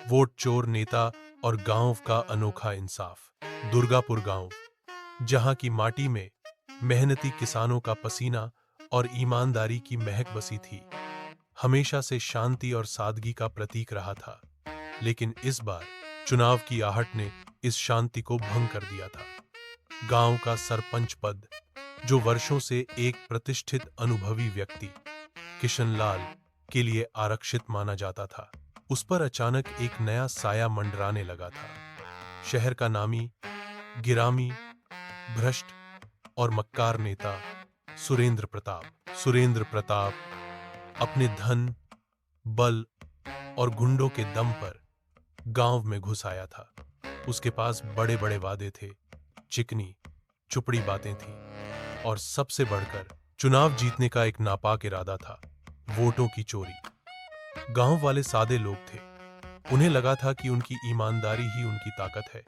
Vote चोर नेता और गांव का अनोखा इंसाफ। दुर्गापुर गांव, जहां की माटी में मेहनती किसानों का पसीना और ईमानदारी की महक बसी थी, हमेशा से शांति और सादगी का प्रतीक रहा था। लेकिन इस बार चुनाव की आहट ने इस शांति को भंग कर दिया था। गांव का सरपंच पद, जो वर्षों से एक प्रतिष्ठित अनुभवी व्यक्ति किशनलाल के लिए आरक्षित माना जाता था, उस पर अचानक एक नया साया मंडराने लगा था। शहर का नामी, गिरामी, भ्रष्ट और मक्कार नेता सुरेंद्र प्रताप अपने धन, बल और गुंडों के दम पर गांव में घुस आया था। उसके पास बड़े बड़े वादे थे, चिकनी चुपड़ी बातें थीं और सबसे बढ़कर चुनाव जीतने का एक नापाक इरादा था, वोटों की चोरी। गांव वाले सादे लोग थे, उन्हें लगा था कि उनकी ईमानदारी ही उनकी ताकत है,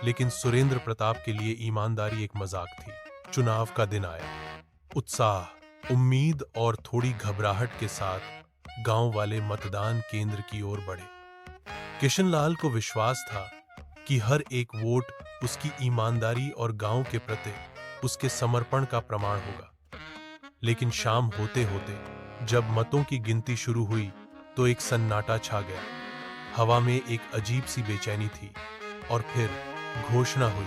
लेकिन सुरेंद्र प्रताप के लिए ईमानदारी एक मजाक थी। चुनाव का दिन आया। उत्साह, उम्मीद और थोड़ी घबराहट के साथ गांव वाले मतदान केंद्र की ओर बढ़े। किशनलाल को विश्वास था कि हर एक वोट उसकी ईमानदारी और गांव के प्रति उसके समर्पण का प्रमाण होगा। लेकिन शाम होते होते जब मतों की गिनती शुरू हुई तो एक सन्नाटा छा गया। हवा में एक अजीब सी बेचैनी थी और फिर घोषणा हुई,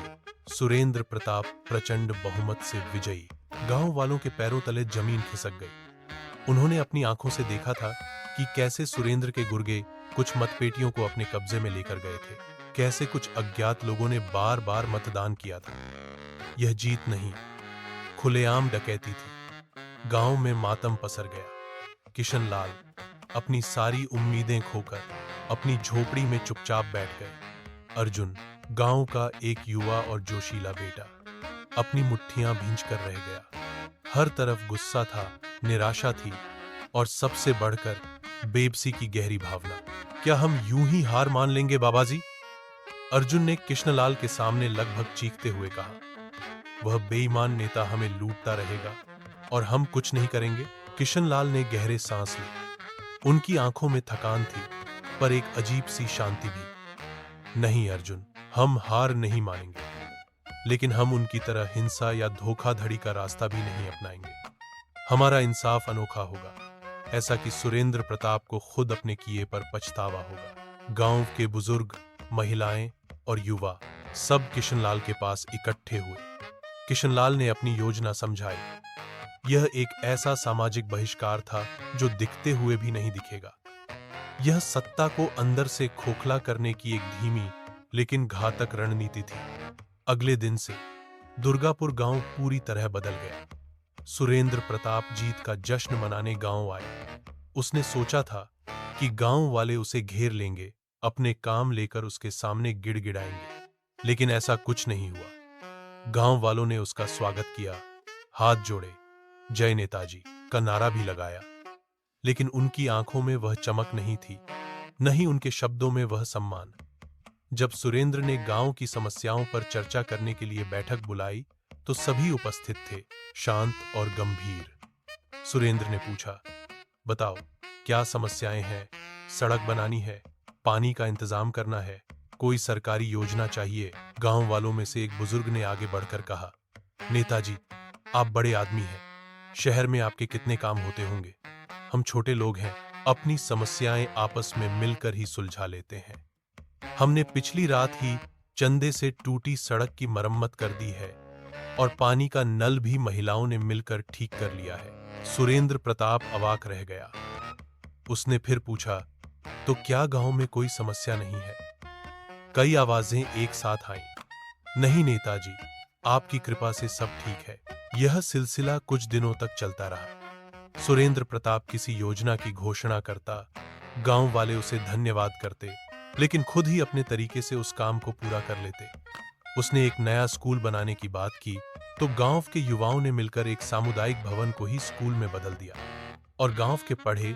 सुरेंद्र प्रताप प्रचंड बहुमत से विजयी। गांव वालों के पैरों तले जमीन खिसक गई। उन्होंने अपनी आंखों से देखा था कि कैसे सुरेंद्र के गुर्गे कुछ मतपेटियों को अपने कब्जे में लेकर गए थे, कैसे कुछ अज्ञात लोगों ने बार बार मतदान किया था। यह जीत नहीं, खुलेआम डकैती थी। गांव में मातम पसर गया। किशनलाल अपनी सारी उम्मीदें खोकर अपनी झोपड़ी में चुपचाप बैठ गए। अर्जुन, गांव का एक युवा और जोशीला बेटा, अपनी मुट्ठियां भींच कर रह गया। हर तरफ गुस्सा था, निराशा थी और सबसे बढ़कर बेबसी की गहरी भावना। क्या हम यूं ही हार मान लेंगे बाबाजी? अर्जुन ने कृष्णलाल के सामने लगभग चीखते हुए कहा। वह बेईमान नेता हमें लूटता रहेगा और हम कुछ नहीं करेंगे। किशनलाल ने गहरे सांस ली। उनकी आंखों में थकान थी, पर एक अजीब सी शांति भी। नहीं अर्जुन, हम हार नहीं मानेंगे, लेकिन हम उनकी तरह हिंसा या धोखाधड़ी का रास्ता भी नहीं अपनाएंगे। हमारा इंसाफ अनोखा होगा, ऐसा कि सुरेंद्र प्रताप को खुद अपने किए पर पछतावा होगा। गांव के बुजुर्ग, महिलाएं और युवा सब किशनलाल के पास इकट्ठे हुए। किशनलाल ने अपनी योजना समझाई। यह एक ऐसा सामाजिक बहिष्कार था जो दिखते हुए भी नहीं दिखेगा। यह सत्ता को अंदर से खोखला करने की एक धीमी लेकिन घातक रणनीति थी। अगले दिन से दुर्गापुर गांव पूरी तरह बदल गया। सुरेंद्र प्रताप जीत का जश्न मनाने गांव आए। उसने सोचा था कि गांव वाले उसे घेर लेंगे, अपने काम लेकर उसके सामने गिड़गिड़ाएंगे, लेकिन ऐसा कुछ नहीं हुआ। गांव वालों ने उसका स्वागत किया, हाथ जोड़े, जय नेताजी का नारा भी लगाया, लेकिन उनकी आंखों में वह चमक नहीं थी, नहीं उनके शब्दों में वह सम्मान। जब सुरेंद्र ने गांव की समस्याओं पर चर्चा करने के लिए बैठक बुलाई तो सभी उपस्थित थे, शांत और गंभीर। सुरेंद्र ने पूछा, बताओ क्या समस्याएं हैं? सड़क बनानी है, पानी का इंतजाम करना है, कोई सरकारी योजना चाहिए? गांव वालों में से एक बुजुर्ग ने आगे बढ़कर कहा, नेताजी आप बड़े आदमी हैं, शहर में आपके कितने काम होते होंगे। हम छोटे लोग हैं, अपनी समस्याएं आपस में मिलकर ही सुलझा लेते हैं। हमने पिछली रात ही चंदे से टूटी सड़क की मरम्मत कर दी है और पानी का नल भी महिलाओं ने मिलकर ठीक कर लिया है। सुरेंद्र प्रताप अवाक रह गया। उसने फिर पूछा, तो क्या गांव में कोई समस्या नहीं है? कई आवाजें एक साथ आईं। नहीं नेताजी, आपकी कृपा से सब ठीक है। यह सिलसिला कुछ दिनों तक चलता रहा। सुरेंद्र प्रताप किसी योजना की घोषणा करता, गांव वाले उसे धन्यवाद करते, लेकिन खुद ही अपने तरीके से उस काम को पूरा कर लेते। उसने एक नया स्कूल बनाने की बात की तो गांव के युवाओं ने मिलकर एक सामुदायिक भवन को ही स्कूल में बदल दिया और गांव के पढ़े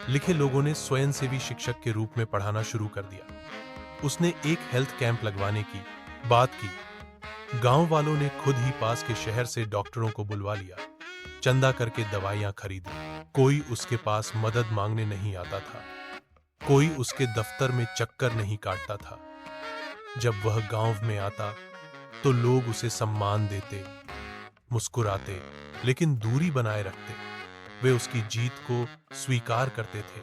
लिखे लोगों ने स्वयंसेवी शिक्षक के रूप में पढ़ाना शुरू कर दिया। उसने एक हेल्थ कैंप लगवाने की बात की। गांव वालों ने खुद ही पास के शहर से डॉक्टरों को बुलवा लिया, चंदा करके दवाइयां खरीदी। कोई उसके पास मदद मांगने नहीं आता था। कोई उसके दफ्तर में चक्कर नहीं काटता था। जब वह गांव में आता तो लोग उसे सम्मान देते, मुस्कुराते, लेकिन दूरी बनाए रखते। वे उसकी जीत को स्वीकार करते थे,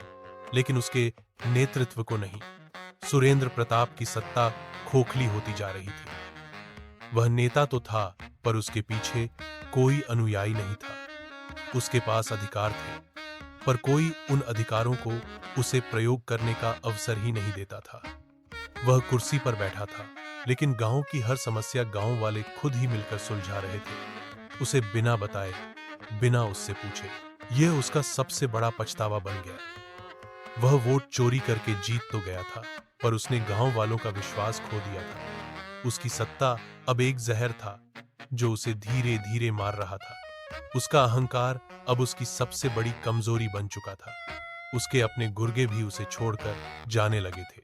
लेकिन उसके नेतृत्व को नहीं। सुरेंद्र प्रताप की सत्ता खोखली होती जा रही थी। वह नेता तो था, पर उसके पीछे कोई अनुयायी नहीं था। उसके पास अधिकार थे, पर कोई उन अधिकारों को उसे प्रयोग करने का अवसर ही नहीं देता था। वह कुर्सी पर बैठा था, लेकिन गांव की हर समस्या गांव वाले खुद ही मिलकर सुलझा रहे थे, उसे बिना बताए, बिना उससे पूछे। यह उसका सबसे बड़ा पछतावा बन गया। वह वोट चोरी करके जीत तो गया था, पर उसने गांव वालों का विश्वास खो दिया था। उसकी सत्ता अब एक जहर था जो उसे धीरे धीरे मार रहा था। उसका अहंकार अब उसकी सबसे बड़ी कमजोरी बन चुका था। उसके अपने गुर्गे भी उसे छोड़कर जाने लगे थे,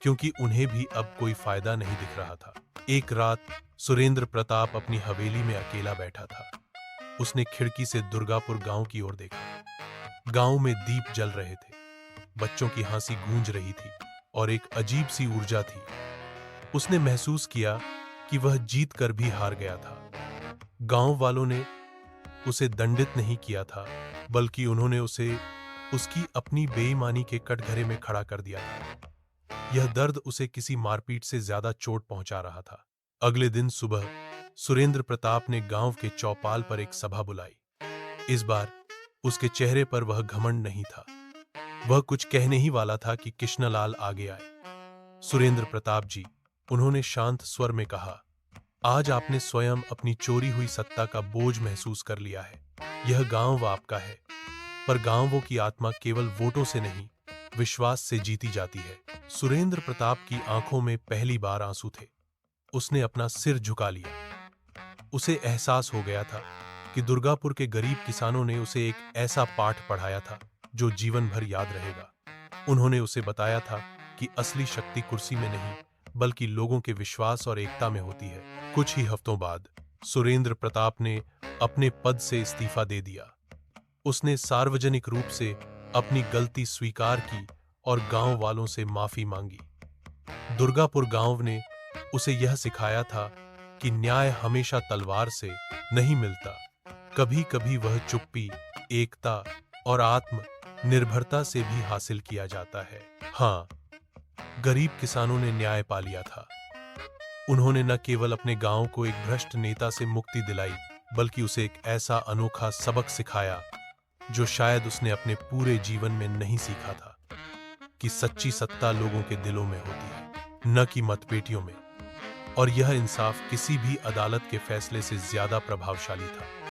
क्योंकि उन्हें भी अब कोई फायदा नहीं दिख रहा था। एक रात सुरेंद्र प्रताप अपनी हवेली में अकेला बैठा था। उसने खिड़की से दुर्गापुर गांव की ओर देखा। गांव में दीप जल रहे थे, बच्चों की हंसी गूंज रही थी और एक अजीब सी ऊर्जा थी। उसने महसूस किया कि वह जीत कर भी हार गया था। गांव वालों ने उसे दंडित नहीं किया था, बल्कि उन्होंने उसे उसकी अपनी बेईमानी के कटघरे में खड़ा कर दिया था। यह दर्द उसे किसी मारपीट से ज्यादा चोट पहुंचा रहा था। अगले दिन सुबह सुरेंद्र प्रताप ने गांव के चौपाल पर एक सभा बुलाई। इस बार उसके चेहरे पर वह घमंड नहीं था। वह कुछ कहने ही वाला था कि कृष्णलाल आगे आए। सुरेंद्र प्रताप जी, उन्होंने शांत स्वर में कहा, आज आपने स्वयं अपनी चोरी हुई सत्ता का बोझ महसूस कर लिया है। यह गांव आपका है, पर गांवों की आत्मा केवल वोटों से नहीं, विश्वास से जीती जाती है। सुरेंद्र प्रताप की आंखों में पहली बार आंसू थे। उसने अपना सिर झुका लिया। उसे एहसास हो गया था कि दुर्गापुर के गरीब किसानों ने उसे एक ऐसा पाठ पढ़ाया था जो जीवन भर याद रहेगा। उन्होंने उसे बताया था कि असली शक्ति कुर्सी में नहीं, बल्कि लोगों के विश्वास और एकता में होती है। कुछ ही हफ्तों बाद सुरेंद्र प्रताप ने अपने पद से इस्तीफा दे दिया। उसने सार्वजनिक रूप से अपनी गलती स्वीकार की और गांव वालों से माफी मांगी। दुर्गापुर गांव ने उसे यह सिखाया था कि न्याय हमेशा तलवार से नहीं मिलता। कभी कभी वह चुप्पी, एकता और आत्म निर्भरता से भी हासिल किया जाता है। हाँ, गरीब किसानों ने न्याय पा लिया था। उन्होंने न केवल अपने गांव को एक भ्रष्ट नेता से मुक्ति दिलाई, बल्कि उसे एक ऐसा अनोखा सबक सिखाया जो शायद उसने अपने पूरे जीवन में नहीं सीखा था, कि सच्ची सत्ता लोगों के दिलों में होती है, न कि मतपेटियों में। और यह इंसाफ किसी भी अदालत के फैसले से ज्यादा प्रभावशाली था।